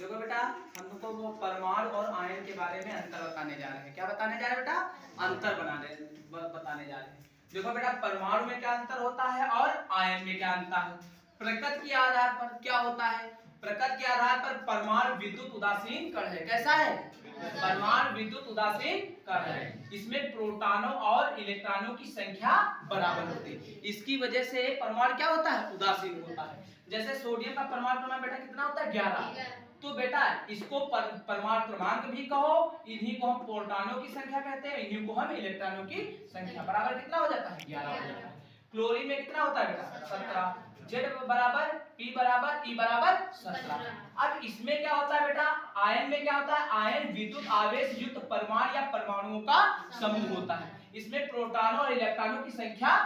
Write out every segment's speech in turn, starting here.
देखो बेटा, हम तुमको वो परमाणु और आयन के बारे में अंतर बताने जा रहे हैं। क्या बताने जा रहे हैं बेटा? अंतर बताने जा रहे हैं। देखो बेटा, परमाणु में क्या अंतर होता है और आयन में क्या अंतर है। प्रकृति के आधार पर क्या होता है? प्रकृति के आधार पर परमाणु विद्युत उदासीन कण है। कैसा है? परमाणु विद्युत उदासीन कण है। इसमें प्रोटॉनों और इलेक्ट्रॉनों की संख्या बराबर होती है। इसकी वजह से परमाणु क्या होता है? उदासीन होता है। जैसे सोडियम का परमाणु क्रमांक बेटा कितना होता है? 11। तो बेटा इसको परमाणु क्रमांक भी कहो, इन्हीं को हम प्रोटॉनों की संख्या कहते हैं, इन्हीं को हम इलेक्ट्रॉनों की संख्या। बराबर कितना हो जाता है? 11 हो जाता है। क्लोरीन में कितना होता है बेटा? 17। Z बराबर P बराबर E बराबर 17। अब इसमें क्या होता है बेटा? आयन में क्या होता है? आयन विद्युत आवेश युक्त परमाणु या परमाणुओं का समूह होता है। इसमें प्रोटॉनों और इलेक्ट्रॉनों की संख्या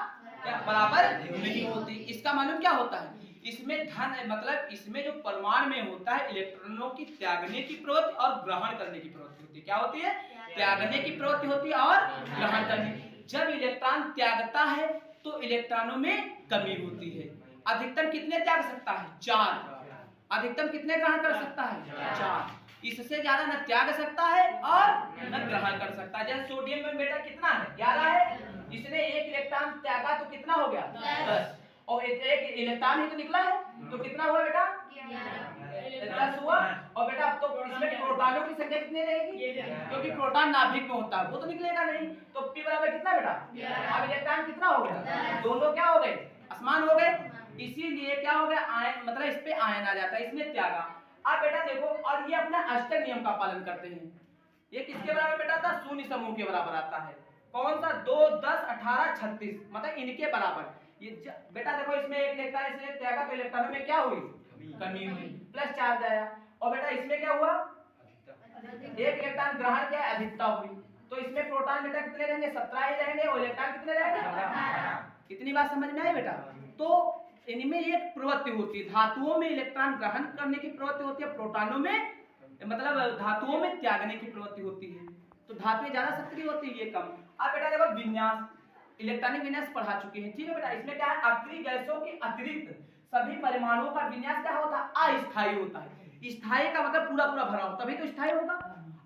क्या बराबर नहीं होती। इसका मालूम क्या होता है? इसमें धन मतलब इसमें जो परमाणु में होता है, इलेक्ट्रॉनों की त्यागने की प्रवृत्ति और ग्रहण करने की प्रवृत्ति होती है। क्या होती है? त्यागने की प्रवृत्ति होती है और ग्रहण करने की। जब इलेक्ट्रॉन त्यागता है तो इलेक्ट्रॉनों में कमी होती है। अधिकतम कितने त्याग सकता है? 4। अधिकतम कितने ग्रहण कर सकता है? 4। इससे ज्यादा न त्याग सकता है और न ग्रहण कर सकता है। जैसे सोडियम में बेटा कितना है? 11 है। इसने एक इलेक्ट्रॉन त्यागा तो कितना हो गया? 10। और एक इलेक्ट्रॉन ही तो निकला है, तो कितना हुआ बेटा? 10 हुआ। और बेटा अब तो इसमें प्रोटॉनों की संख्या कितनी रहेगी? क्योंकि प्रोटॉन नाभिक में होता है, वो तो निकलेगा नहीं। तो P बराबर कितना बेटा? अब इलेक्ट्रॉन कितना हो गया? दोनों क्या हो गए? असमान हो गए। इसीलिए क्या हो गया? आयन मतलब इस पे आयन आ जाता है, इसने त्यागा। अब बेटा देखो, और ये अपना अष्टक नियम का पालन करते हैं। ये किसके बराबर बेटा था? शून्य समूह के बराबर आता है। कौन सा? 2, 10, 18, 36 मतलब इनके बराबर। ये बेटा देखो, इसमें एक इलेक्ट्रॉन इसने त्यागा तो इलेक्ट्रॉनों में क्या हुई? कमी हुई, प्लस चार्ज आया। और बेटा इसमें क्या हुआ? एक इलेक्ट्रॉन ग्रहण किया, अधिकता हुई। तो इसमें प्रोटॉन बेटा कितने रहेंगे? 17 ही रहेंगे और इलेक्ट्रॉन कितने रहेंगे? इतनी बात समझ में आई बेटा? तो इनमें एक प्रवृत्ति होती है, धातुओं में इलेक्ट्रॉन ग्रहण करने की प्रवृत्ति होती है, प्रोटॉनों में मतलब धातुओं में त्यागने की प्रवृत्ति होती है। तो धातुएं ज्यादा सक्रिय होती है, ये कम। अब बेटा देखो, विन्यास इलेक्ट्रॉनिक विन्यास पढ़ा चुके हैं, ठीक है बेटा। इसमें क्या है? अक्रिय गैसों के अतिरिक्त सभी परमाणुओं का विन्यास क्या होता है? अस्थायी होता है। स्थायी का मतलब पूरा पूरा भरा हो, तभी तो स्थायी होगा।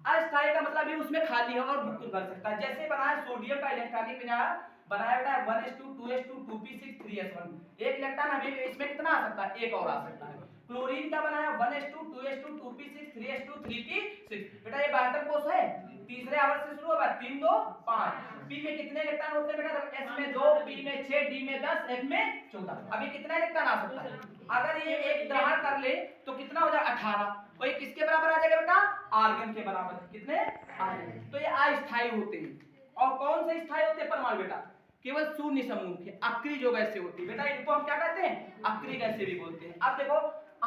अस्थायी का मतलब भी उसमें खाली होगा और कुछ भर सकता है। जैसे बनाया सोडियम का इलेक्ट्रॉनिक विन्यास बनाया बेटा 1s2 2s2 2p6 3s1। एक इलेक्ट्रॉन अभी इसमें कितना आ सकता है? एक और आ सकता है। क्लोरीन का बनाया 1s2 2s2 2p6 3s2 3p6। बेटा ये बाध्यक कोष है, तीसरे आवर्त से शुरू होगा। 3 2 5। p में कितने इलेक्ट्रॉन होते हैं बेटा? s में 2, p में 6, d में 10, f में 14। अभी कितना इलेक्ट्रॉन आ सकता है? अगर ये एक ग्रहण कर ले तो कितना हो जाएगा? 18। और ये किसके बराबर आ जाएगा बेटा? आर्गन के बराबर। कितने? आर्गन। तो ये अस्थायी होते हैं। और कौन से स्थायी होते हैं परमाणु बेटा? केवल शून्य समूह के अक्रिय जो गैसें होती है बेटा, इनको हम क्या कहते हैं? अक्रिय गैसें भी बोलते हैं। अब देखो,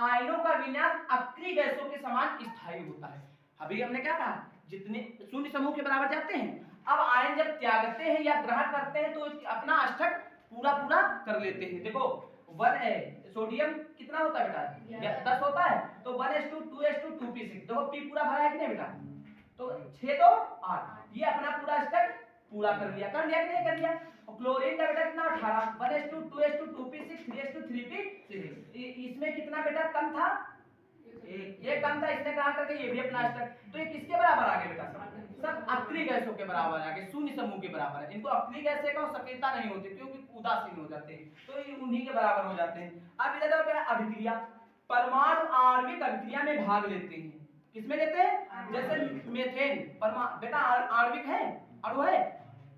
आयनों का विन्यास अक्रिय गैसों के समान स्थायी होता है। अभी हमने क्या कहा? जितने शून्य समूह के बराबर जाते हैं। अब आयन जब त्यागते हैं या ग्रहण करते हैं तो अपना अष्टक पूरा पूरा कर लेते हैं। देखो सोडियम कितना होता है बेटा? 10 होता है। तो 1s2 2s2 2p6। देखो p पूरा भरा है कि नहीं बेटा? तो 6 2 8। ये अपना पूरा अष्टक पूरा कर लिया कि नहीं कर लिया? और क्लोरीन का बेटा कितना? 18। 1s2 2s2 2p6 3s2 3p6। इसमें कितना बेटा कम था? ये कम था, इसने कहा था कि ये भी अपना अष्टक। तो ये किसके बराबर आ गए बेटा? सब अक्रिय गैसों के बराबर आ गए, शून्य समूह के बराबर है। इनको अक्रिय गैसें का सक्रियता नहीं होती क्योंकि उदासीन हो जाते हैं, तो ये उन्हीं के बराबर हो जाते हैं। अब इधर देखो अभिक्रिया। परमाणु आणविक अभिक्रिया में भाग लेते हैं। किसमें लेते हैं? जैसे मीथेन परमाणु बेटा आणविक है, अणु है।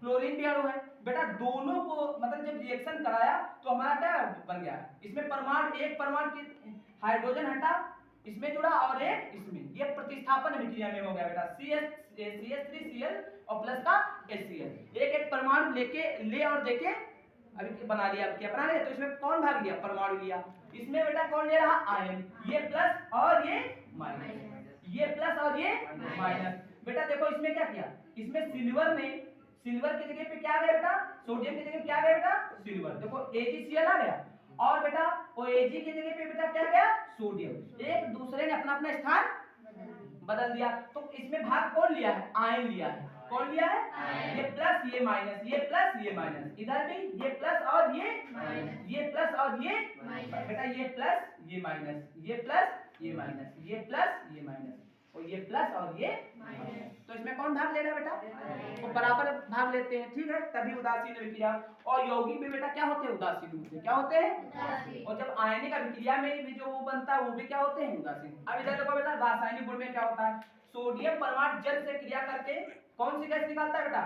क्लोरीन भी अणु है बेटा। दोनों को मतलब जब रिएक्शन कराया तो हमारा क्या बन गया? इसमें परमाणु, एक परमाणु की हाइड्रोजन हटा, इसमें जुड़ा और एक इसमें, ये प्रतिस्थापन अभिक्रिया में हो गया बेटा। CH3Cl और प्लस का HCl। एक एक परमाणु ले और देके अभी बना लिया। क्या बना लिया? तो इसमें कौन भाग लिया? परमाणु लिया। इसमें बेटा कौन ले रहा? आयन। ये प्लस और ये माइनस, ये प्लस और ये माइनस। बेटा देखो इसमें क्या किया? इसमें सिल्वर की जगह पे क्या गया बेटा? सोडियम की जगह क्या गया बेटा? सिल्वर। देखो AgCl आ गया। और बेटा वो Ag की जगह पे बेटा क्या गया? सोडियम। एक दूसरे ने अपना अपना स्थान बदल दिया। तो इसमें भाग कौन लिया है? आयन लिया है। कौन लिया है? ये प्लस ये माइनस, ये प्लस ये माइनस। इधर भी ये प्लस और ये माइनस, ये प्लस और ये बेटा, ये प्लस ये माइनस, ये प्लस ये माइनस, ये प्लस ये प्लस और ये माइनस। तो इसमें कौन भाग ले रहा है बेटा? तो बराबर भाग लेते हैं, ठीक है, तभी उदासीन अभिक्रिया। और यौगिक में बेटा क्या होते हैं? उदासीन होते हैं। क्या होते हैं? और जब आयनिक अभिक्रिया में भी जो वो बनता है वो भी क्या होते हैं? उदासीन। अब इधर देखो बेटा, रासायनिक गुण में क्या होता है? सोडियम परमाणु जल से क्रिया करके कौन सी गैस निकालता है बेटा?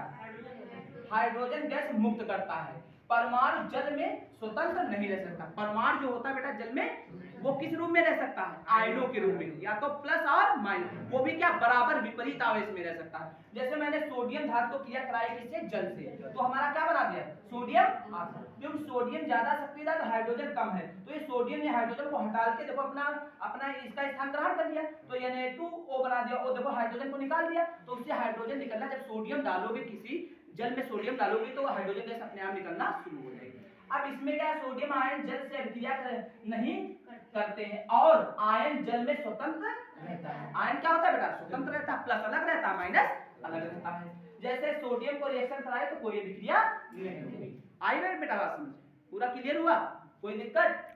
हाइड्रोजन गैस मुक्त करता है। परमाणु जल में स्वतंत्र नहीं रह सकता। परमाणु जो होता है बेटा जल में वो किस रूप में रह सकता है? आयनों के रूप में, या तो प्लस और माइनस, वो भी क्या बराबर विपरीत आवेश में रह सकता है। जैसे मैंने सोडियम धातु को क्रिया कराई किससे? जल से, तो हमारा क्या बना दिया? सोडियम आधा। क्योंकि सोडियम ज्यादा शक्तिदार तो हाइड्रोजन कम है, तो ये सोडियम ने हाइड्रोजन को हटा के देखो अपना अपना इसका स्थान ग्रहण कर लिया, तो Na2O बना दिया, और देखो हाइड्रोजन को निकाल दिया, तो उससे हाइड्रोजन निकलना, जब सोडियम डालोगे किसी जल में सोडियम डालोगे तो हाइड्रोजन गैस अपने आप निकलना शुरू हो जाएगी। अब इसमें क्या, सोडियम आयन जल से अभिक्रिया नहीं करते हैं और आयन जल में स्वतंत्र रहता है। आयन क्या होता है बेटा? स्वतंत्र रहता है, प्लस अलग रहता है, माइनस अलग रहता है। जैसे सोडियम को रिएक्शन कराए तो कोई अभिक्रिया नहीं होगी। आई बेटा बात समझ? पूरा क्लियर हुआ? कोई दिक्कत?